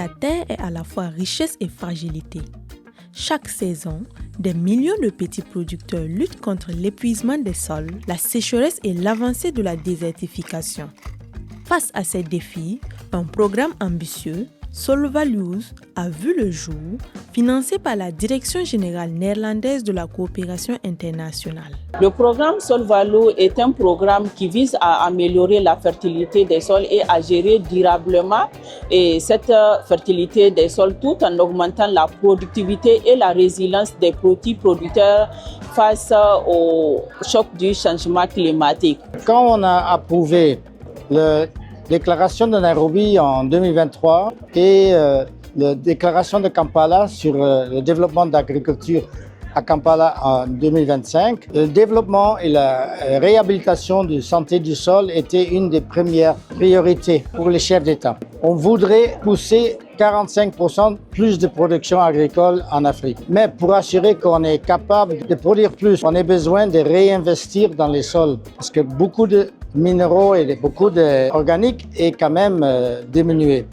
la terre est à la fois richesse et fragilité. Chaque saison, des millions de petits producteurs luttent contre l'épuisement des sols, la sécheresse et l'avancée de la désertification. Face à ces défis, un programme ambitieux, Solvalues, a vu le jour, financé par la Direction générale néerlandaise de la coopération internationale. Le programme Solvalu est un programme qui vise à améliorer la fertilité des sols et à gérer durablement cette fertilité des sols tout en augmentant la productivité et la résilience des petits producteurs face au choc du changement climatique. Quand on a approuvé la déclaration de Nairobi en 2023 et la déclaration de Kampala sur le développement de l'agriculture à Kampala en 2025, le développement et la réhabilitation de santé du sol étaient une des premières priorités pour les chefs d'État. On voudrait pousser 45% plus de production agricole en Afrique. Mais pour assurer qu'on est capable de produire plus, on a besoin de réinvestir dans les sols parce que beaucoup de minéraux et beaucoup d'organiques est quand même diminué.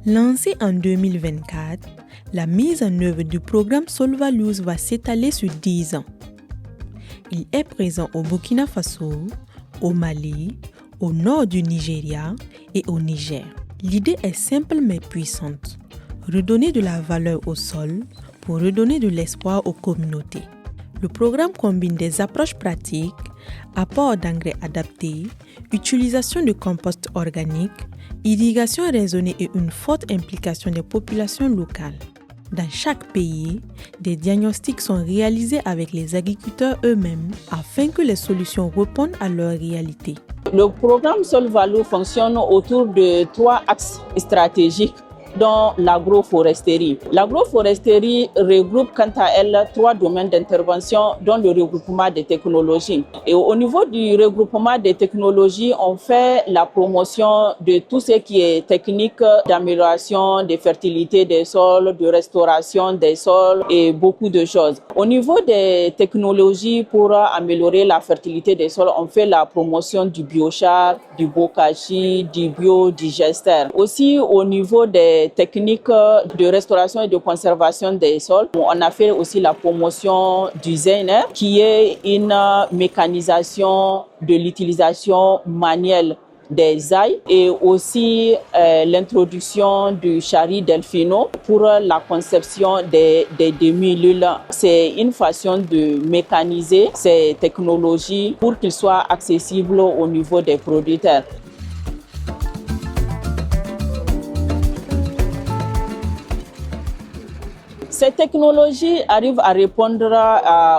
Lancé en 2024, la mise en œuvre du programme Solvalues va s'étaler sur 10 ans. Il est présent au Burkina Faso, au Mali, au nord du Nigeria et au Niger. L'idée est simple mais puissante. Redonner de la valeur au sol pour redonner de l'espoir aux communautés. Le programme combine des approches pratiques, apport d'engrais adaptés, utilisation de compost organique, irrigation raisonnée et une forte implication des populations locales. Dans chaque pays, des diagnostics sont réalisés avec les agriculteurs eux-mêmes afin que les solutions répondent à leur réalité. Le programme Solvalu fonctionne autour de 3 axes stratégiques, dont l'agroforesterie. L'agroforesterie regroupe quant à elle 3 domaines d'intervention, dont le regroupement des technologies. Et au niveau du regroupement des technologies, on fait la promotion de tout ce qui est technique d'amélioration des fertilités des sols, de restauration des sols et beaucoup de choses. Au niveau des technologies pour améliorer la fertilité des sols, on fait la promotion du biochar, du bokashi, du biodigester. Aussi au niveau des techniques de restauration et de conservation des sols, on a fait aussi la promotion du Zeiner, qui est une mécanisation de l'utilisation manuelle des ailes et aussi l'introduction du Shari Delfino pour la conception des demi-lules. C'est une façon de mécaniser ces technologies pour qu'ils soient accessibles au niveau des producteurs. Ces technologies arrivent à répondre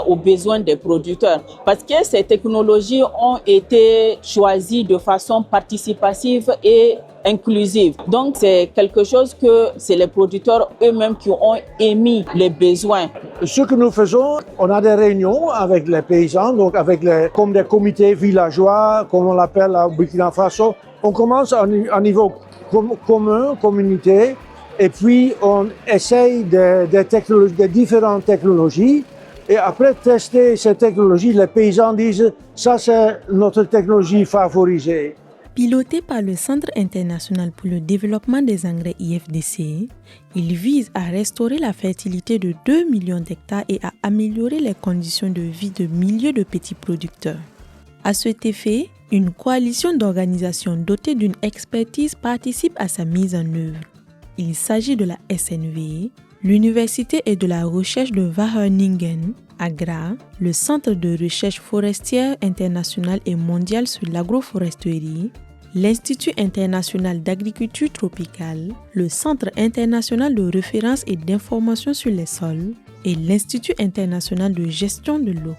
aux besoins des producteurs parce que ces technologies ont été choisies de façon participative et inclusive. Donc c'est quelque chose que c'est les producteurs eux-mêmes qui ont émis les besoins. Ce que nous faisons, on a des réunions avec les paysans, donc comme des comités villageois, comme on l'appelle à Burkina Faso. On commence à un niveau commun, communauté. Et puis, on essaye des différentes technologies. Et après tester ces technologies, les paysans disent « ça, c'est notre technologie favorisée ». Piloté par le Centre international pour le développement des engrais IFDC, il vise à restaurer la fertilité de 2 millions d'hectares et à améliorer les conditions de vie de milliers de petits producteurs. À cet effet, une coalition d'organisations dotées d'une expertise participe à sa mise en œuvre. Il s'agit de la SNV, l'Université et de la recherche de Wageningen, AGRA, le Centre de recherche forestière international et mondial sur l'agroforesterie, l'Institut international d'agriculture tropicale, le Centre international de référence et d'information sur les sols et l'Institut international de gestion de l'eau.